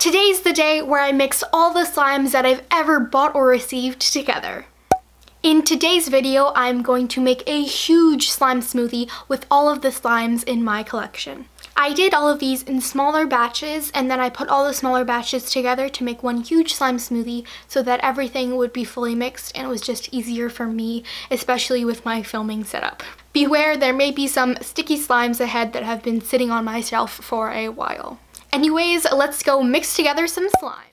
Today's the day where I mix all the slimes that I've ever bought or received together. In today's video, I'm going to make a huge slime smoothie with all of the slimes in my collection. I did all of these in smaller batches, and then I put all the smaller batches together to make one huge slime smoothie so that everything would be fully mixed and it was just easier for me, especially with my filming setup. Beware, there may be some sticky slimes ahead that have been sitting on my shelf for a while. Anyways, let's go mix together some slime.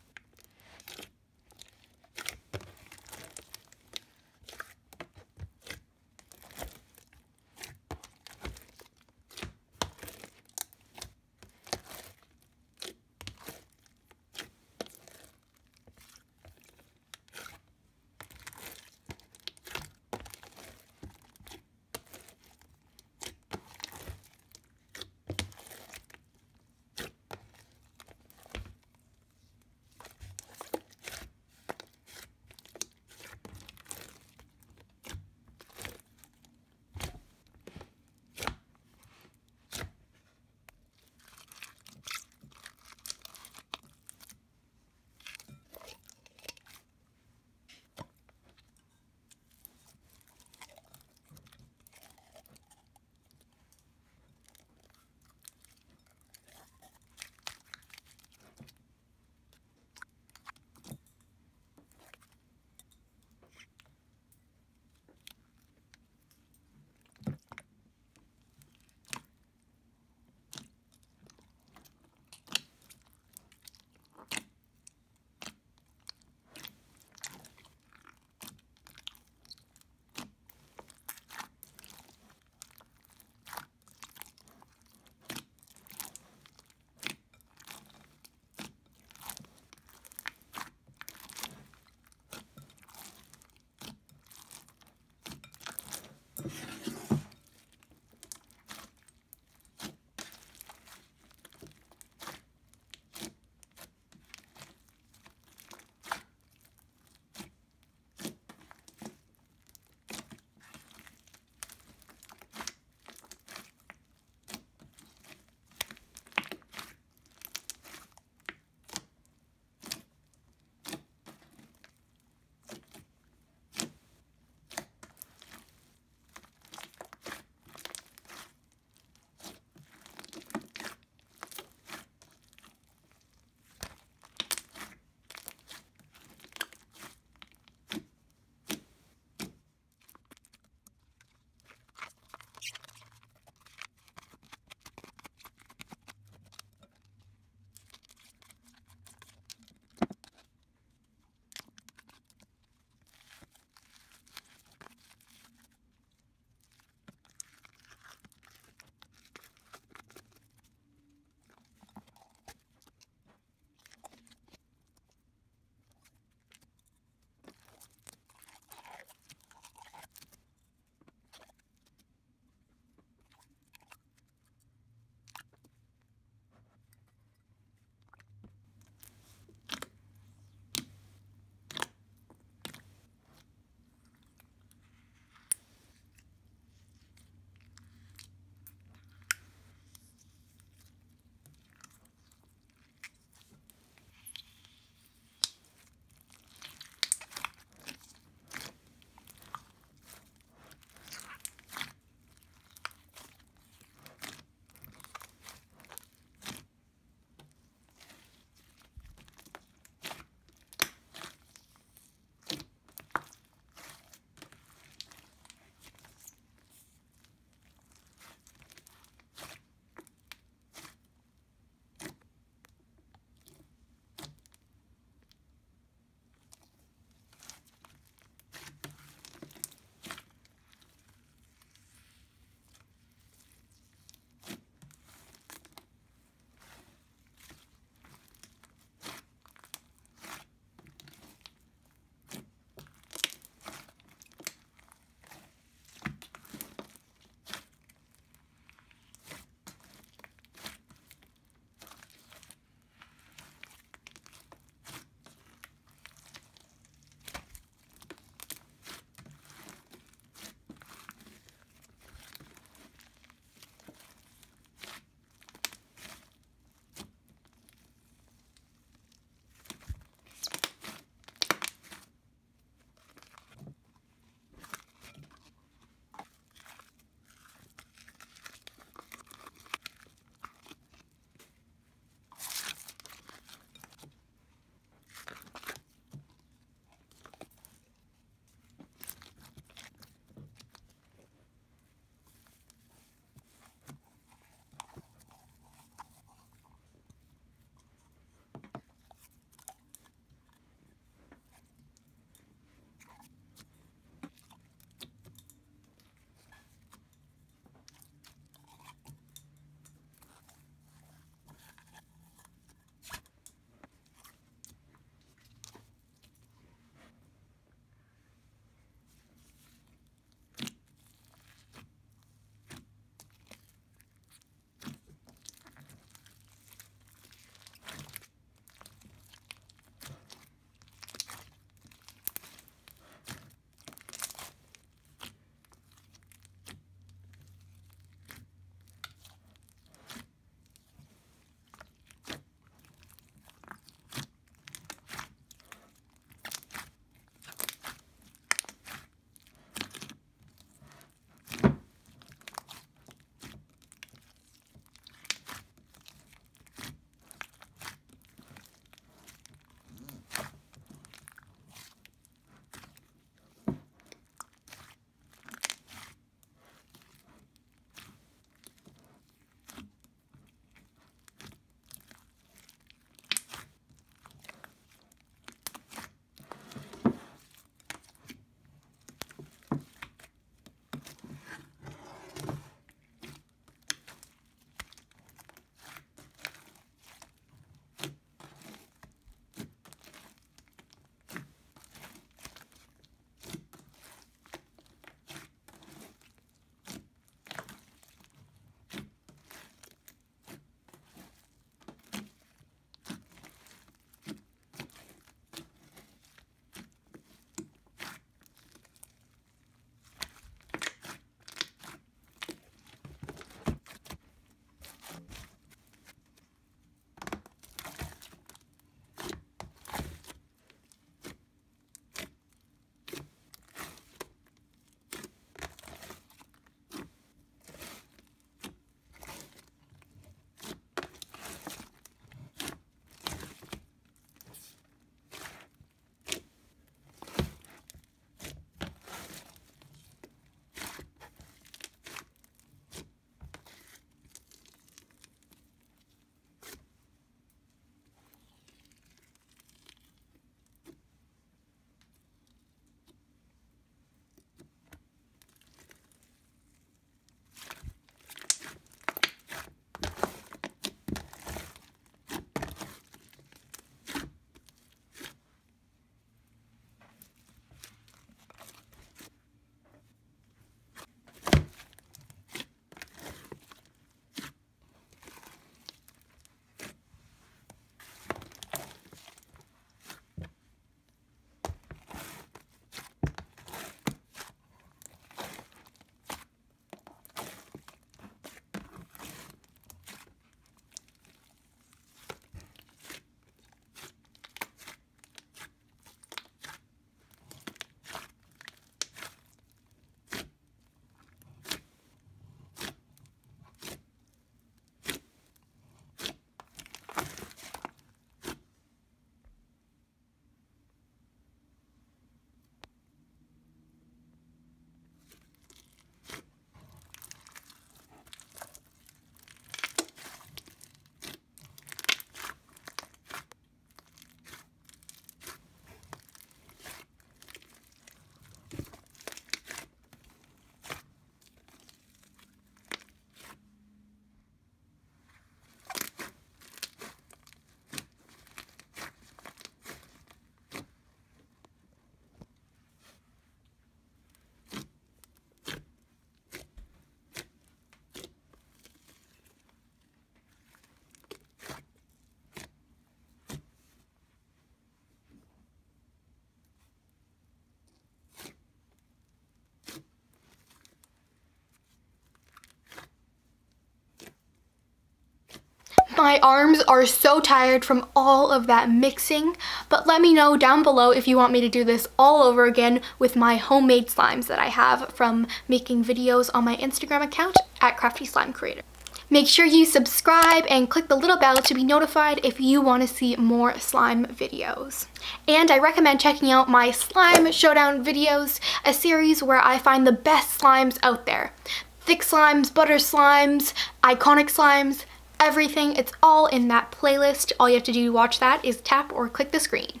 My arms are so tired from all of that mixing, but let me know down below if you want me to do this all over again with my homemade slimes that I have from making videos on my Instagram account at Crafty Slime Creator. Make sure you subscribe and click the little bell to be notified if you want to see more slime videos. And I recommend checking out my Slime Showdown videos, a series where I find the best slimes out there. Thick slimes, butter slimes, iconic slimes, everything. It's all in that playlist. All you have to do to watch that is tap or click the screen.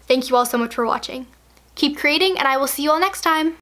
Thank you all so much for watching. Keep creating, and I will see you all next time.